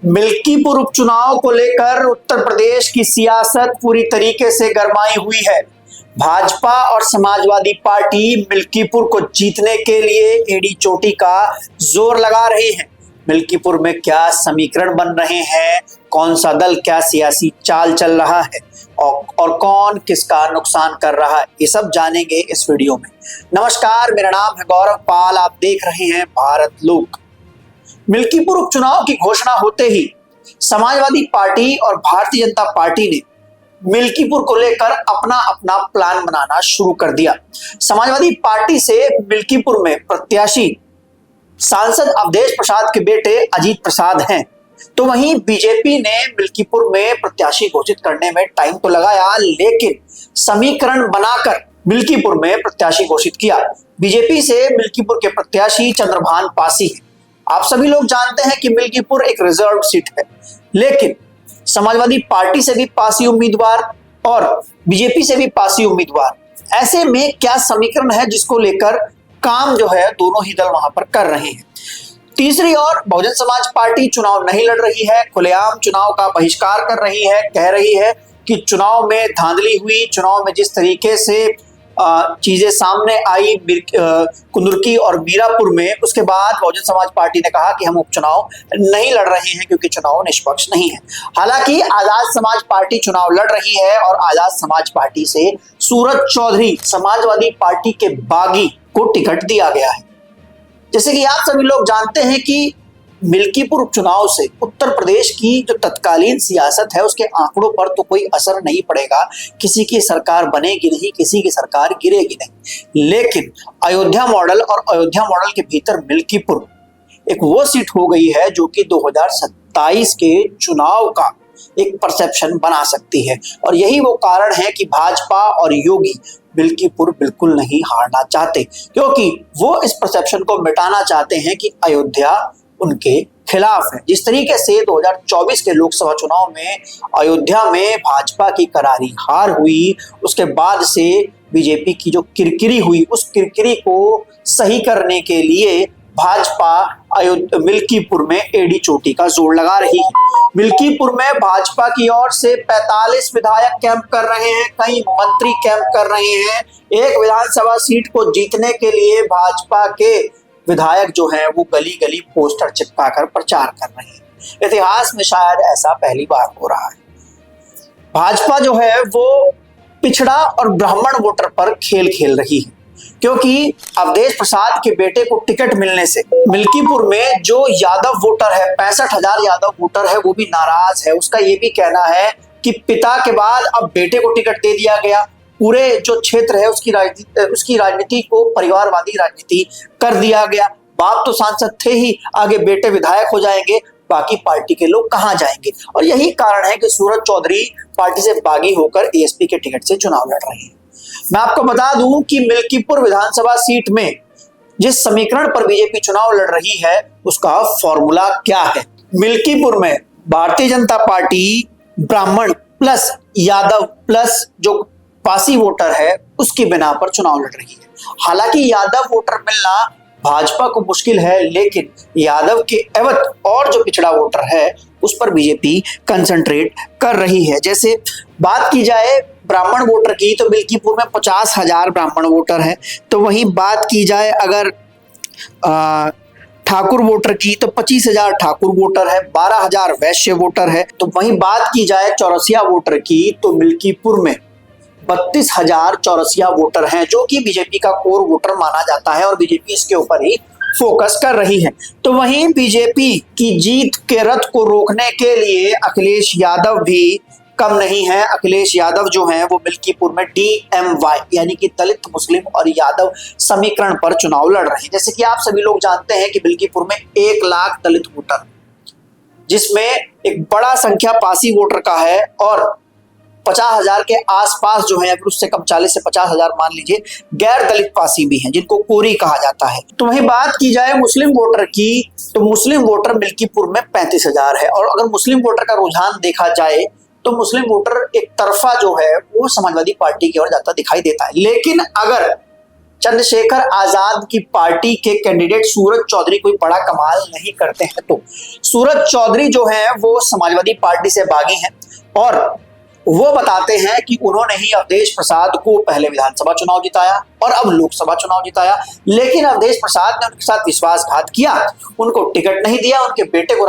मिल्कीपुर उपचुनाव को लेकर उत्तर प्रदेश की सियासत पूरी तरीके से गरमाई हुई है। भाजपा और समाजवादी पार्टी मिल्कीपुर को जीतने के लिए एड़ी चोटी का जोर लगा रही है। मिल्कीपुर में क्या समीकरण बन रहे हैं, कौन सा दल क्या सियासी चाल चल रहा है और कौन किसका नुकसान कर रहा है, ये सब जानेंगे इस वीडियो में। नमस्कार, मेरा नाम है गौरव पाल, आप देख रहे हैं भारत लोक। मिल्कीपुर उपचुनाव की घोषणा होते ही समाजवादी पार्टी और भारतीय जनता पार्टी ने मिल्कीपुर को लेकर अपना अपना प्लान बनाना शुरू कर दिया। समाजवादी पार्टी से मिल्कीपुर में प्रत्याशी सांसद अवधेश प्रसाद के बेटे अजीत प्रसाद हैं, तो वहीं बीजेपी ने मिल्कीपुर में प्रत्याशी घोषित करने में टाइम तो लगाया, लेकिन समीकरण बनाकर मिल्कीपुर में प्रत्याशी घोषित किया। बीजेपी से मिल्कीपुर के प्रत्याशी चंद्रभान पासी हैं। आप सभी लोग जानते हैं कि मिल्कीपुर एक रिजर्व सीट है, लेकिन समाजवादी पार्टी से भी पासी उम्मीदवार और बीजेपी से भी पासी उम्मीदवार। ऐसे में क्या समीकरण है जिसको लेकर काम जो है दोनों ही दल वहां पर कर रहे हैं। तीसरी ओर बहुजन समाज पार्टी चुनाव नहीं लड़ रही है, खुलेआम चुनाव का बहिष्कार कर रही है, कह रही है कि चुनाव में धांधली हुई, चुनाव में जिस तरीके से चीजें सामने आई कुंदुरकी और मीरापुर में, उसके बाद बहुजन समाज पार्टी ने कहा कि हम उपचुनाव नहीं लड़ रहे हैं क्योंकि चुनाव निष्पक्ष नहीं है। हालांकि आजाद समाज पार्टी चुनाव लड़ रही है और आजाद समाज पार्टी से सूरज चौधरी समाजवादी पार्टी के बागी को टिकट दिया गया है। जैसे कि आप सभी लोग जानते हैं कि मिल्कीपुर उपचुनाव से उत्तर प्रदेश की जो तत्कालीन सियासत है उसके आंकड़ों पर तो कोई असर नहीं पड़ेगा, किसी की सरकार बनेगी नहीं, किसी की सरकार गिरेगी नहीं। लेकिन अयोध्या मॉडल और अयोध्या मॉडल के भीतर मिल्कीपुर एक वो सीट हो गई है जो कि 2027 के चुनाव का एक परसेप्शन बना सकती है, और यही वो कारण है कि भाजपा और योगी मिल्कीपुर बिल्कुल नहीं हारना चाहते, क्योंकि वो इस परसेप्शन को मिटाना चाहते हैं कि अयोध्या उनके खिलाफ है। जिस तरीके से 2024 के लोकसभा चुनाव में अयोध्या में भाजपा की करारी हार हुई, उसके बाद से बीजेपी की जो किरकिरी हुई, उस किरकिरी को सही करने के लिए भाजपा मिल्कीपुर में एड़ी चोटी का जोर लगा रही है। मिल्कीपुर में भाजपा की ओर से 45 विधायक कैंप कर रहे हैं, कई मंत्री कैंप कर रहे हैं। एक विधानसभा सीट को जीतने के लिए भाजपा के विधायक जो हैं वो गली गली पोस्टर चिपकाकर प्रचार कर रहे हैं। इतिहास में शायद ऐसा पहली बार हो रहा है। भाजपा जो है वो पिछड़ा और ब्राह्मण वोटर पर खेल खेल रही है, क्योंकि अवधेश प्रसाद के बेटे को टिकट मिलने से मिल्कीपुर में जो यादव वोटर है, 65,000 यादव वोटर है, वो भी नाराज है। उसका ये भी कहना है कि पिता के बाद अब बेटे को टिकट दे दिया गया, पूरे जो क्षेत्र है उसकी राजनीति को परिवारवादी राजनीति कर दिया गया। बाप तो सांसद थे ही, आगे बेटे विधायक हो जाएंगे, बाकी पार्टी के लोग कहां जाएंगे। और यही कारण है कि सूरज चौधरी पार्टी से बागी होकर एएसपी के टिकट से चुनाव लड़ रहे हैं। मैं आपको बता दूं कि मिल्कीपुर विधानसभा सीट में जिस समीकरण पर बीजेपी चुनाव लड़ रही है उसका फॉर्मूला क्या है। मिल्कीपुर में भारतीय जनता पार्टी ब्राह्मण प्लस यादव प्लस जो पासी वोटर है उसकी बिना पर चुनाव लड़ रही है। हालांकि यादव वोटर मिलना भाजपा को मुश्किल है, लेकिन यादव के एवज और जो पिछड़ा वोटर है उस पर बीजेपी कंसंट्रेट कर रही है। जैसे बात की जाए ब्राह्मण वोटर की तो मिल्कीपुर में 50,000 ब्राह्मण वोटर है, तो वहीं बात की जाए अगर ठाकुर वोटर की तो 25,000 ठाकुर वोटर है, 12,000 वैश्य वोटर है। तो वहीं बात की जाए चौरसिया वोटर की तो मिल्कीपुर में 32,000 चौरसिया वोटर हैं, जो कि बीजेपी का कोर वोटर माना जाता है और बीजेपी इसके ऊपर ही फोकस कर रही है। तो वहीं बीजेपी की जीत के रथ को रोकने के लिए अखिलेश यादव भी कम नहीं है। अखिलेश यादव जो हैं वो मिल्कीपुर में DMY यानी कि दलित, मुस्लिम और यादव समीकरण पर चुनाव लड़ रहे हैं। जैसे कि आप सभी लोग जानते हैं कि मिल्कीपुर में 1 लाख दलित वोटर, जिसमें एक बड़ा संख्या पासी वोटर का है और 50,000 के आसपास जो है, अगर उससे कम 40 से 50,000 मान लीजिए, गैर दलित पासी भी हैं जिनको कोरी कहा जाता है। तो वहीं बात की जाए मुस्लिम वोटर की तो मुस्लिम वोटर मिल्कीपुर में 35,000 है, और अगर मुस्लिम वोटर का रुझान देखा जाए तो मुस्लिम वोटर एक तरफा जो है वो समाजवादी पार्टी की ओर जाता दिखाई देता है। लेकिन अगर चंद्रशेखर आजाद की पार्टी के कैंडिडेट सूरज चौधरी कोई बड़ा कमाल नहीं करते हैं। तो सूरज चौधरी जो है वो समाजवादी पार्टी से बागी हैं और वो बताते हैं कि उन्होंने ही अवधेश प्रसाद को पहले विधानसभा चुनाव जिताया और अब लोकसभा चुनाव जिताया, लेकिन अवधेश प्रसाद ने उनके साथ विश्वासघात किया, उनको टिकट नहीं दिया, उनके बेटे को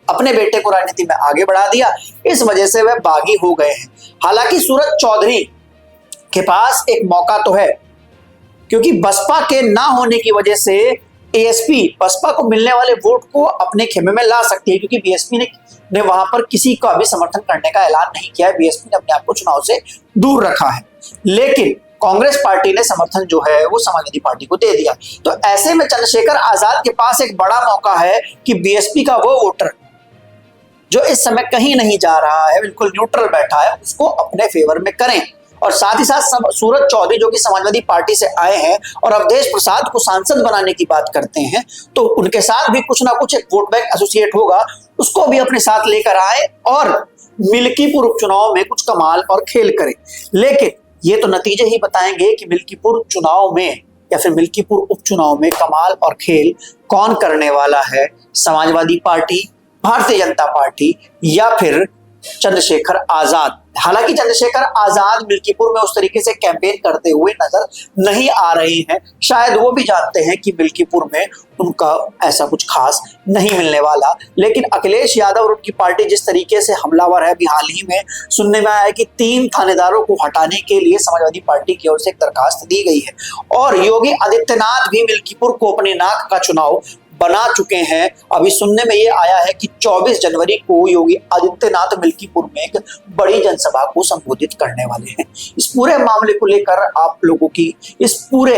अपने बेटे को राजनीति में आगे बढ़ा दिया। इस वजह से वह बागी हो गए हैं। हालांकि सूरज चौधरी के पास एक मौका तो है, क्योंकि बसपा के ना होने की वजह से एएसपी बसपा को मिलने वाले वोट को अपने खेमे में ला सकती है, क्योंकि बीएसपी ने वहां पर किसी का भी समर्थन करने का ऐलान नहीं किया है। बीएसपी ने अपने आप को चुनाव से दूर रखा है, लेकिन कांग्रेस पार्टी ने समर्थन जो है वो समाजवादी पार्टी को दे दिया। तो ऐसे में चंद्रशेखर आजाद के पास एक बड़ा मौका है कि बीएसपी का वो वोटर जो इस समय कहीं नहीं जा रहा है, बिल्कुल न्यूट्रल बैठा है, उसको अपने फेवर में करें। और साथ ही साथ सूरज चौधरी जो कि समाजवादी पार्टी से आए हैं और अवधेश प्रसाद को सांसद बनाने की बात करते हैं, तो उनके साथ भी कुछ ना कुछ एक वोट बैंक एसोसिएट होगा, उसको भी अपने साथ लेकर आए और मिल्कीपुर उपचुनाव में कुछ कमाल और खेल करें। लेकिन ये तो नतीजे ही बताएंगे कि मिल्कीपुर चुनाव में या फिर मिल्कीपुर उपचुनाव में कमाल और खेल कौन करने वाला है, समाजवादी पार्टी, भारतीय जनता पार्टी या फिर चंद्रशेखर आजाद। हालांकि चंद्रशेखर आजाद मिल्कीपुर में उस तरीके से कैंपेन करते हुए नजर नहीं आ रहे हैं, शायद वो भी जानते हैं कि मिल्कीपुर में उनका ऐसा कुछ खास नहीं मिलने वाला। लेकिन अखिलेश यादव और उनकी पार्टी जिस तरीके से हमलावर है, अभी हाल ही में सुनने में आया कि 3 थानेदारों को हटाने के लिए समाजवादी पार्टी की ओर से एक दरखास्त दी गई है और योगी आदित्यनाथ भी मिल्कीपुर को अपने नाक का चुनाव बना चुके हैं। अभी सुनने में ये आया है कि 24 जनवरी को योगी आदित्यनाथ मिल्कीपुर में एक बड़ी जनसभा को संबोधित करने वाले हैं। इस पूरे मामले को लेकर आप लोगों की, इस पूरे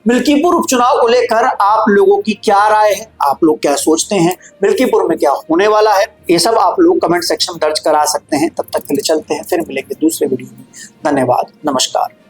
मिल्कीपुर उपचुनाव को लेकर आप लोगों की क्या राय है, आप लोग क्या सोचते हैं, मिल्कीपुर में क्या होने वाला है, ये सब आप लोग कमेंट सेक्शन में दर्ज करा सकते हैं। तब तक के लिए चलते हैं, फिर मिलेंगे दूसरे वीडियो में। धन्यवाद, नमस्कार।